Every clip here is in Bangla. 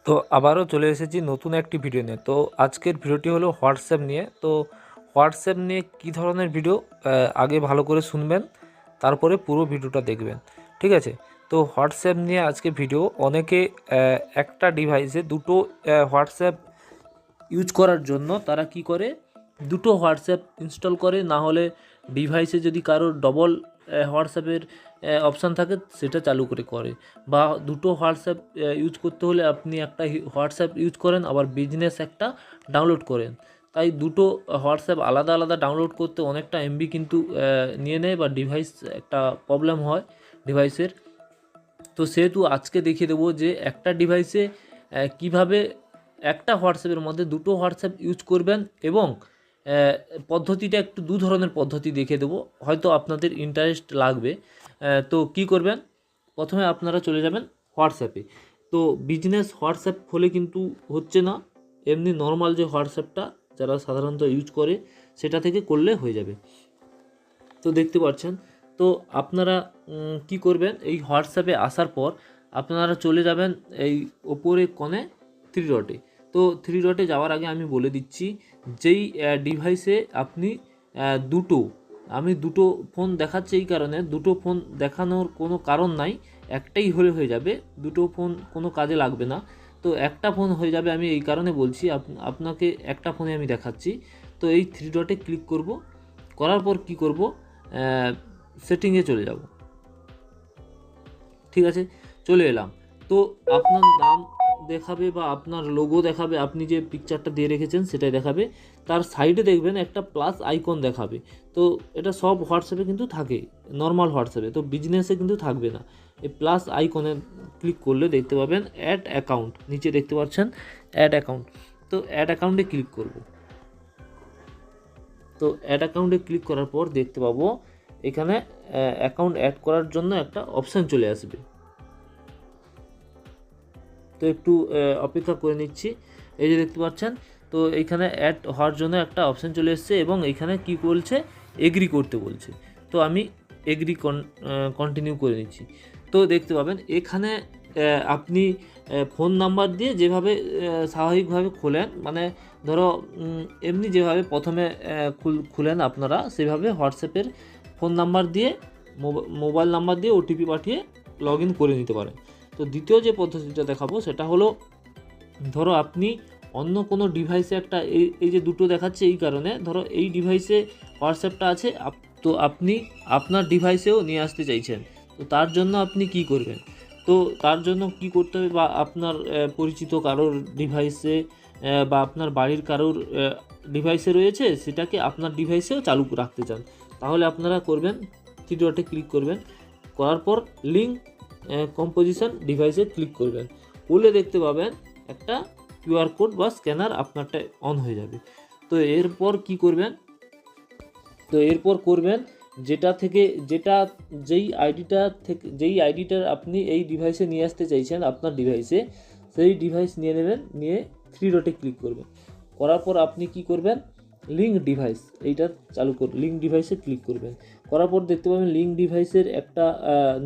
তো আবারও চলে এসেছি নতুন একটি ভিডিও নিয়ে। তো আজকের ভিডিওটি হলো হোয়াটসঅ্যাপ নিয়ে। তো হোয়াটসঅ্যাপ নিয়ে কী ধরনের ভিডিও আগে ভালো করে শুনবেন, তারপরে পুরো ভিডিওটা দেখবেন, ঠিক আছে? তো হোয়াটসঅ্যাপ নিয়ে আজকে ভিডিও। অনেকে একটা ডিভাইসে দুটো হোয়াটসঅ্যাপ ইউজ করার জন্য তারা কি করে, দুটো হোয়াটসঅ্যাপ ইনস্টল করে, না হলে ডিভাইসে যদি কারোর ডবল হোয়াটসঅ্যাপের অপশান থাকে সেটা চালু করে বা দুটো হোয়াটসঅ্যাপ ইউজ করতে হলে আপনি একটা হোয়াটসঅ্যাপ ইউজ করেন, আবার বিজনেস একটা ডাউনলোড করেন। তাই দুটো হোয়াটসঅ্যাপ আলাদা আলাদা ডাউনলোড করতে অনেকটা এমবি কিন্তু নিয়ে নেয়, বা ডিভাইস একটা প্রবলেম হয় ডিভাইসের। তো সেহেতু আজকে দেখিয়ে দেবো যে একটা ডিভাইসে কিভাবে একটা হোয়াটসঅ্যাপের মধ্যে দুটো হোয়াটসঅ্যাপ ইউজ করবেন, এবং পদ্ধতিটা একটু দু ধরনের পদ্ধতি দেখিয়ে দেবো, হয়তো আপনাদের ইন্টারেস্ট লাগবে। তো কি করবেন, প্রথমে আপনারা চলে যাবেন হোয়াটসঅ্যাপে। তো বিজনেস হোয়াটসঅ্যাপ খোলে কিন্তু হচ্ছে না, এমনি নর্মাল যে হোয়াটসঅ্যাপটা যারা সাধারণত ইউজ করে সেটা থেকে করলে হয়ে যাবে। তো দেখতে পাচ্ছেন, তো আপনারা কি করবেন, এই হোয়াটসঅ্যাপে আসার পর আপনারা চলে যাবেন এই ওপরে কোণে থ্রি ডটে। তো থ্রি ডটে যাওয়ার আগে আমি বলে দিচ্ছি, যেই ডিভাইসে আপনি দুটো, আমি দুটো ফোন দেখাচ্ছি এই কারণে, দুটো ফোন দেখানোর কোনো কারণ নাই, একটাই হয়ে যাবে, দুটো ফোন কোনো কাজে লাগবে না। তো একটা ফোন হয়ে যাবে, আমি এই কারণে বলছি, আপনাকে একটা ফোনে আমি দেখাচ্ছি। তো এই থ্রি ডটে ক্লিক করব, করার পর কি করব, সেটিংয়ে চলে যাব, ঠিক আছে? চলে এলাম। তো আপনার নাম দেখাবে বা আপনার লোগো দেখাবে, আপনি যে পিকচারটা দিয়ে রেখেছেন সেটাই দেখাবে। তার সাইডে দেখবেন একটা প্লাস আইকন দেখাবে। তো এটা সব হোয়াটসঅ্যাপে কিন্তু থাকে, নর্মাল হোয়াটসঅ্যাপে, তো বিজনেসে কিন্তু থাকবে না। এই প্লাস আইকনে ক্লিক করলে দেখতে পাবেন অ্যাড অ্যাকাউন্ট, নিচে দেখতে পাচ্ছেন অ্যাড অ্যাকাউন্ট। তো অ্যাড অ্যাকাউন্টে ক্লিক করব। তো অ্যাড অ্যাকাউন্টে ক্লিক করার পর দেখতে পাবো এখানে অ্যাকাউন্ট অ্যাড করার জন্য একটা অপশান চলে আসবে। তো একটু অপেক্ষা করে নিচ্ছি। এই যে দেখতে পাচ্ছেন, তো এইখানে অ্যাড হওয়ার জন্য একটা অপশান চলে এসেছে, এবং এইখানে কি বলছে, এগ্রি করতে বলছে। তো আমি এগ্রি কন্টিনিউ করে নিচ্ছি। তো দেখতে পাবেন এখানে আপনি ফোন নাম্বার দিয়ে যেভাবে স্বাভাবিকভাবে খোলেন, মানে ধরো এমনি যেভাবে প্রথমে খুলেন আপনারা, সেভাবে হোয়াটসঅ্যাপের ফোন নাম্বার দিয়ে মোবাইল নাম্বার দিয়ে ওটিপি পাঠিয়ে লগ ইন করে নিতে পারেন। তো দ্বিতীয় যে পদ্ধতিটা দেখাবো সেটা হলো, ধরো আপনি অন্য কোনো ডিভাইসে একটা, এই যে দুটো দেখাচ্ছে এই কারণে, ধরো এই ডিভাইসে হোয়াটসঅ্যাপটা আছে, তো আপনি আপনার ডিভাইসেও নিয়ে আসতে চাইছেন। তো তার জন্য আপনি কি করবেন, তো তার জন্য কি করতে হবে, বা আপনার পরিচিত কারোর ডিভাইসে বা আপনার বাড়ির কারোর ডিভাইসে রয়েছে, সেটাকে আপনার ডিভাইসেও চালু রাখতে চান, তাহলে আপনারা করবেন, থ্রি ডটে ক্লিক করবেন, করার পর লিঙ্ক কম্পোজিশন ডিভাইসে ক্লিক করবেন, করলে দেখতে পাবেন একটা কিউআর কোড বা স্ক্যানার আপনারটা অন হয়ে যাবে। তো এরপর কি করবেন, তো এরপর করবেন যেই আইডিটার আপনি এই ডিভাইসে নিয়ে আসতে চাইছেন আপনার ডিভাইসে, সেই ডিভাইস নিয়ে নেবেন, নিয়ে থ্রি ডটে ক্লিক করবেন, করার পর আপনি কি করবেন, লিঙ্ক ডিভাইস এইটা চালু লিঙ্ক ডিভাইসে ক্লিক করবেন, করার পর দেখতে পাবেন লিঙ্ক ডিভাইসের একটা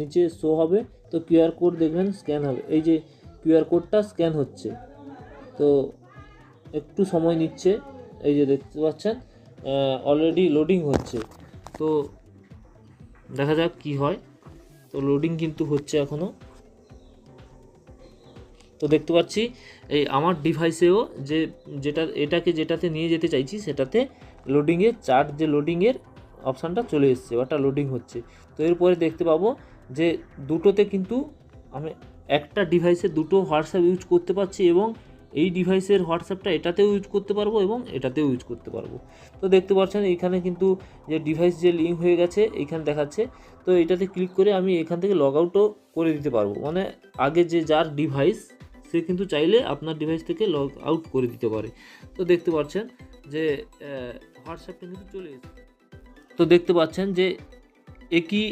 নিচে শো হবে, তো কিউআর কোড দেখবেন স্ক্যান হবে, এই যে কিউআর কোডটা স্ক্যান হচ্ছে, তো একটু সময় নিচ্ছে, এই যে দেখতে পাচ্ছেন অলরেডি লোডিং হচ্ছে। তো দেখা যাক কি হয়। তো লোডিং কিন্তু হচ্ছে এখনও। তো দেখতে পাচ্ছি এই আমার ডিভাইসেও যেটাতে নিয়ে যেতে চাইছি সেটাতে লোডিংয়ে চার্ট, যে লোডিংয়ের অপশানটা চলে এসছে, ওটা লোডিং হচ্ছে। তো এরপরে দেখতে পাবো যে দুটোতে কিন্তু আমি একটা ডিভাইসে দুটো হোয়াটসঅ্যাপ ইউজ করতে পারছি, এবং এই ডিভাইসের হোয়াটসঅ্যাপটা এটাতেও ইউজ করতে পারবো এবং এটাতেও ইউজ করতে পারবো। তো দেখতে পাচ্ছেন এখানে কিন্তু যে ডিভাইস যে লিঙ্ক হয়ে গেছে এইখানে দেখাচ্ছে। তো এটাতে ক্লিক করে আমি এখান থেকে লগ আউটও করে দিতে পারবো, মানে আগে যে যার ডিভাইস সে কিন্তু চাইলে আপনার ডিভাইস থেকে লগ আউট করে দিতে পারে। তো দেখতে পাচ্ছেন যে হোয়াটসঅ্যাপটা কিন্তু চলে এসেছে। তো দেখতে পাচ্ছেন যে একই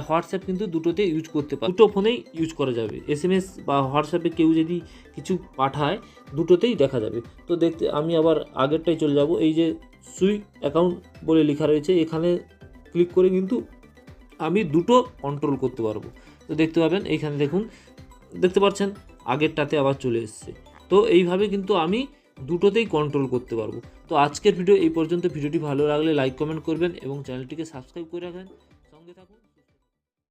হোয়াটসঅ্যাপ কিন্তু দুটোতে ইউজ করতে পারে, দুটো ফোনেই ইউজ করা যাবে। এসএমএস বা হোয়াটসঅ্যাপে কেউ যদি কিছু পাঠায় দুটোতেই দেখা যাবে। তো দেখতে আমি আবার আগেরটাই চলে যাব, এই যে সুইক অ্যাকাউন্ট বলে লেখা রয়েছে এখানে ক্লিক করে কিন্তু আমি দুটো কন্ট্রোল করতে পারবো। তো দেখতে পাবেন এইখানে দেখুন, দেখতে পাচ্ছেন আগেরটাতে আবার চলে এসছে। তো এইভাবে কিন্তু আমি দুটোতেই কন্ট্রোল করতে পারবো। তো আজকের ভিডিও এই পর্যন্ত। ভিডিওটি ভালো লাগলে লাইক কমেন্ট করবেন এবং চ্যানেলটিকে সাবস্ক্রাইব করে রাখবেন। সঙ্গে থাকুন।